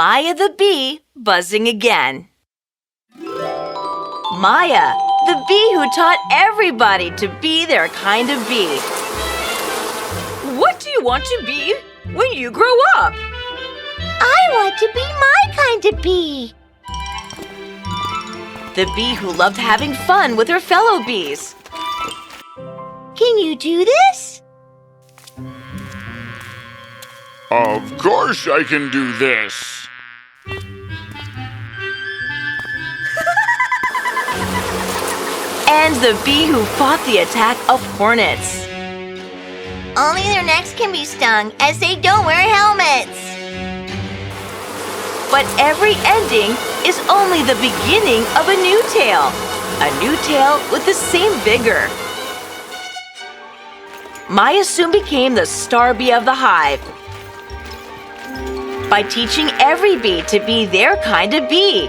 Maya the bee buzzing again. Maya, the bee who taught everybody to be their kind of bee. What do you want to be when you grow up? I want to be my kind of bee. The bee who loved having fun with her fellow bees. Can you do this? Of course I can do this. And the bee who fought the attack of hornets. Only their necks can be stung as they don't wear helmets. But every ending is only the beginning of a new tale. A new tale with the same vigor. Maya soon became the star bee of the hive by teaching every bee to be their kind of bee.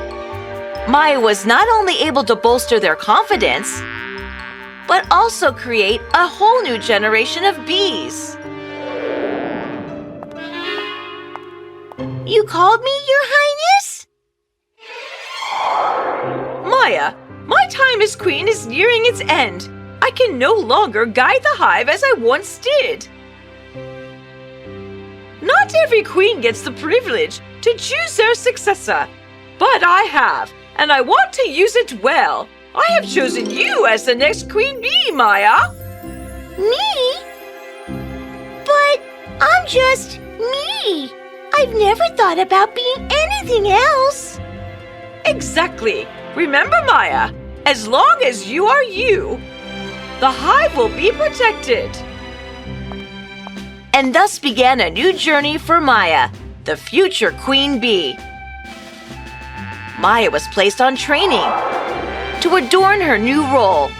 Maya was not only able to bolster their confidence, but also create a whole new generation of bees. You called me, Your Highness? Maya, my time as queen is nearing its end. I can no longer guide the hive as I once did. Not every queen gets the privilege to choose their successor, but I have, and I want to use it well. I have chosen you as the next queen bee, Maya. Me? But I'm just me. I've never thought about being anything else. Exactly. Remember, Maya, as long as you are you, the hive will be protected. And thus began a new journey for Maya, the future queen bee. Maya was placed on training to adorn her new role.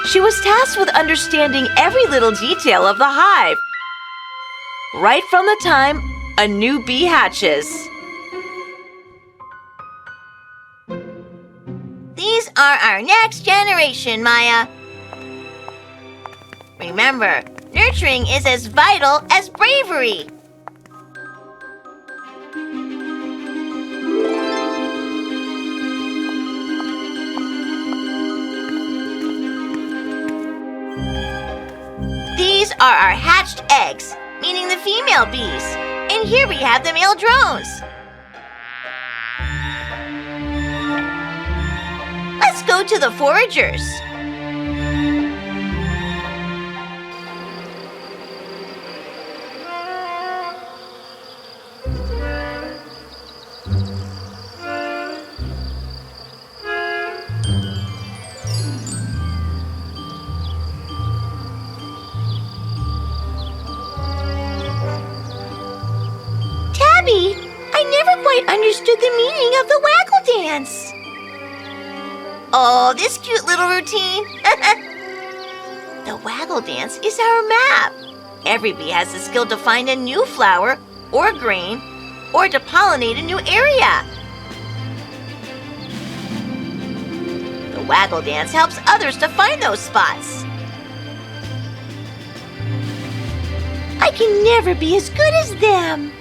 She was tasked with understanding every little detail of the hive, right from the time a new bee hatches. These are our next generation, Maya. Remember, nurturing is as vital as bravery. These are our hatched eggs, meaning the female bees. And here we have the male drones. Let's go to the foragers. Tabby, I never quite understood the meaning of the waggle dance. Oh, this cute little routine. The waggle dance is our map. Every bee has the skill to find a new flower or grain or to pollinate a new area. The waggle dance helps others to find those spots. I can never be as good as them.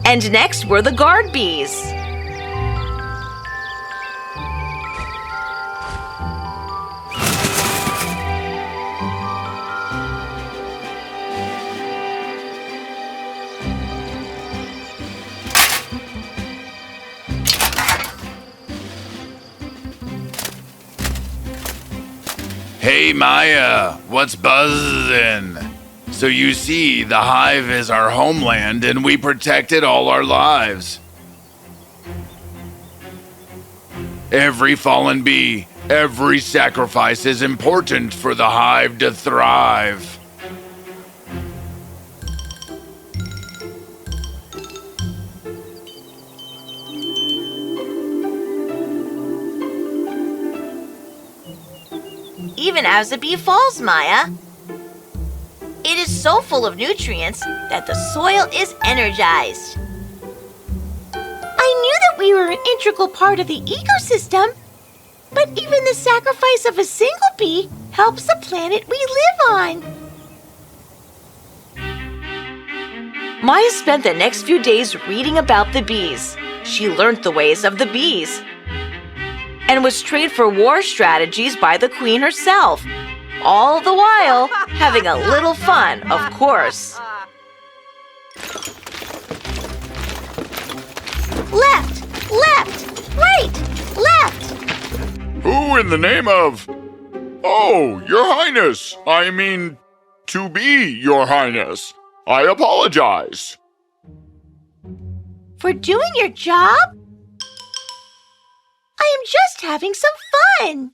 And next were the guard bees. Hey Maya, what's buzzing? So you see, the hive is our homeland and we protect it all our lives. Every fallen bee, every sacrifice is important for the hive to thrive. Even as the bee falls, Maya. It is so full of nutrients that the soil is energized. I knew that we were an integral part of the ecosystem, but even the sacrifice of a single bee helps the planet we live on. Maya spent the next few days reading about the bees. She learned the ways of the bees and was trained for war strategies by the queen herself, all the while having a little fun, of course. Left, left, right, left. Who in the name of... Oh, Your Highness. I mean, to be Your Highness. I apologize. For doing your job? I am just having some fun.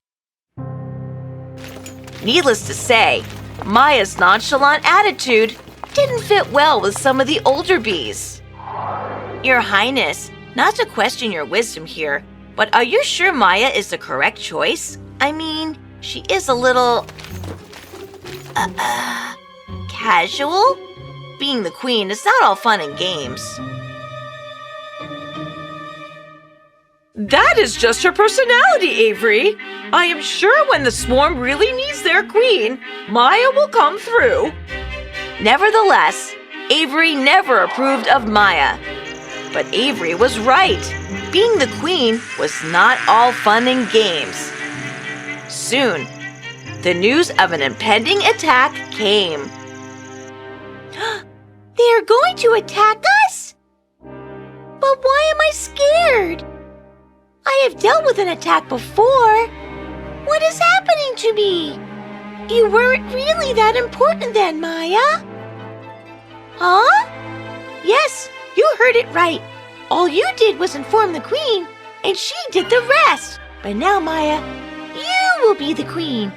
Needless to say, Maya's nonchalant attitude didn't fit well with some of the older bees. Your Highness, not to question your wisdom here, but are you sure Maya is the correct choice? I mean, she is a little... casual? Being the queen is not all fun and games. That is just her personality, Avery. I am sure when the swarm really needs their queen, Maya will come through. Nevertheless, Avery never approved of Maya. But Avery was right. Being the queen was not all fun and games. Soon, the news of an impending attack came. They are going to attack us? But why am I scared? I have dealt with an attack before. What is happening to me? You weren't really that important then, Maya. Huh? Yes, you heard it right. All you did was inform the queen, and she did the rest. But now, Maya, you will be the queen.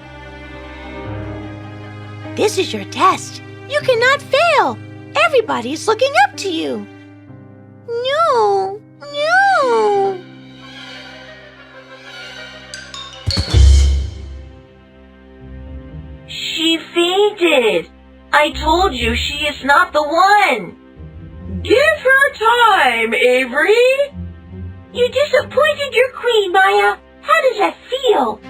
This is your test. You cannot fail. Everybody's looking up to you. No, no. She fainted. I told you she is not the one. Give her time, Avery. You disappointed your queen, Maya. How does that feel?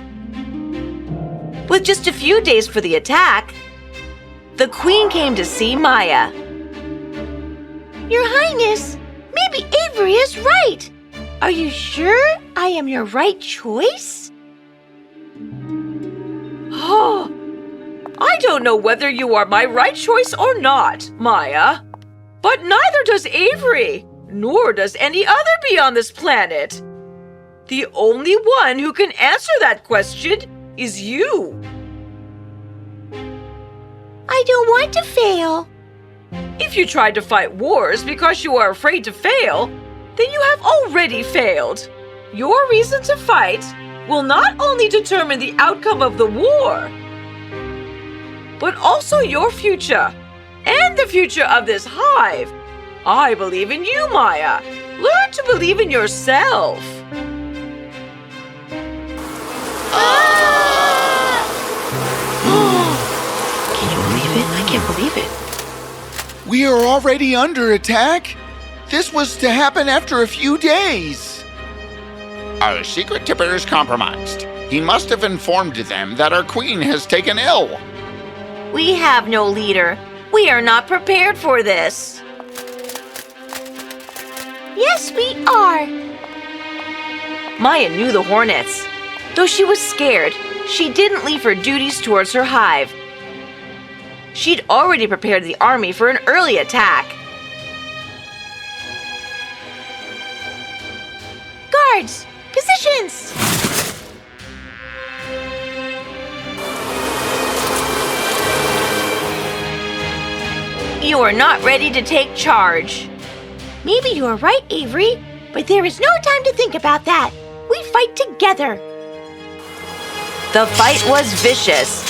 With just a few days for the attack, the queen came to see Maya. Your Highness, maybe Avery is right. Are you sure I am your right choice? Oh, I don't know whether you are my right choice or not, Maya. But neither does Avery, nor does any other bee on this planet. The only one who can answer that question is you. I don't want to fail. If you tried to fight wars because you are afraid to fail, then you have already failed. Your reason to fight will not only determine the outcome of the war, but also your future and the future of this hive. I believe in you, Maya. Learn to believe in yourself. Can you believe it? I can't believe it. We are already under attack? This was to happen after a few days. Our secret tipper is compromised. He must have informed them that our queen has taken ill. We have no leader. We are not prepared for this. Yes, we are. Maya knew the hornets. Though she was scared, she didn't leave her duties towards her hive. She'd already prepared the army for an early attack. Guards, positions! You are not ready to take charge. Maybe you are right, Avery, but there is no time to think about that. We fight together. The fight was vicious.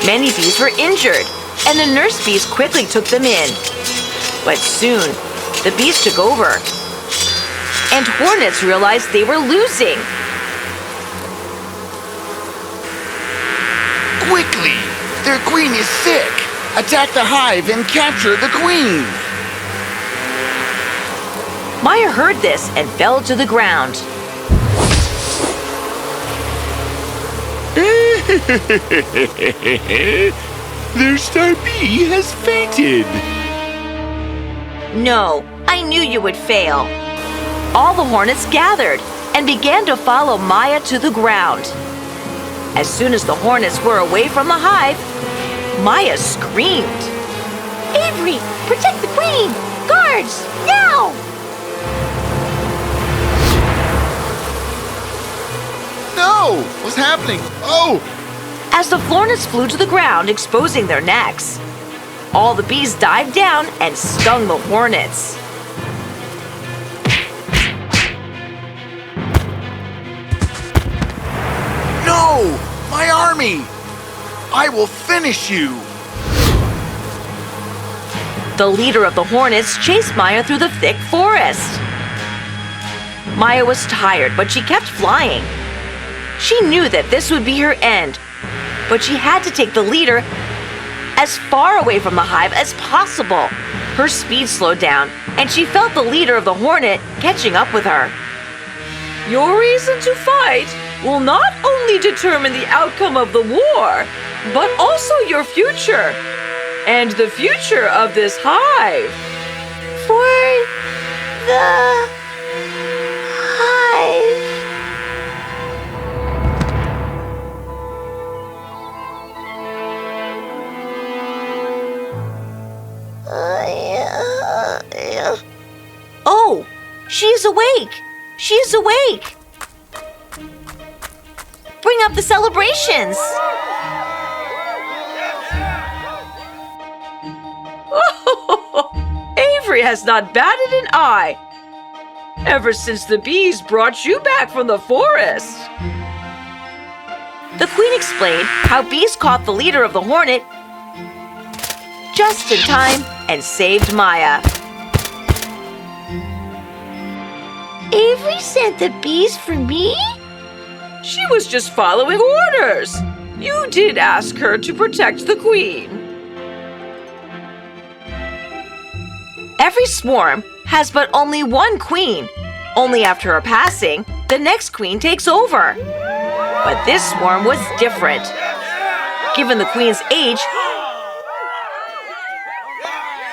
Many bees were injured, and the nurse bees quickly took them in. But soon, the bees took over, and hornets realized they were losing. Quickly! Their queen is sick! Attack the hive and capture the queen! Maya heard this and fell to the ground. Their star bee has fainted. No, I knew you would fail. All the hornets gathered and began to follow Maya to the ground. As soon as the hornets were away from the hive, Maya screamed. Avery, protect the queen! Guards, now! No! What's happening? Oh! As the hornets flew to the ground, exposing their necks, all the bees dived down and stung the hornets. No! My army! I will finish you! The leader of the hornets chased Maya through the thick forest. Maya was tired, but she kept flying. She knew that this would be her end, but she had to take the leader as far away from the hive as possible. Her speed slowed down, and she felt the leader of the hornet catching up with her. Your reason to fight will not only determine the outcome of the war, but also your future, and the future of this hive. For the hive. Oh, she's awake! She's awake! Bring up the celebrations! Avery has not batted an eye ever since the bees brought you back from the forest. The queen explained how bees caught the leader of the hornet just in time and saved Maya. Avery sent the bees for me? She was just following orders. You did ask her to protect the queen. Every swarm has but only one queen. Only after her passing, the next queen takes over. But this swarm was different. Given the queen's age,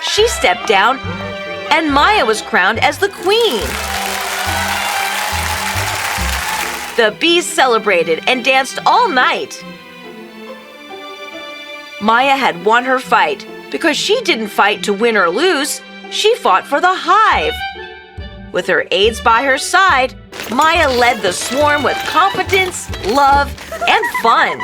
she stepped down and Maya was crowned as the queen. The bees celebrated and danced all night. Maya had won her fight because she didn't fight to win or lose. She fought for the hive. With her aides by her side, Maya led the swarm with confidence, love, and fun.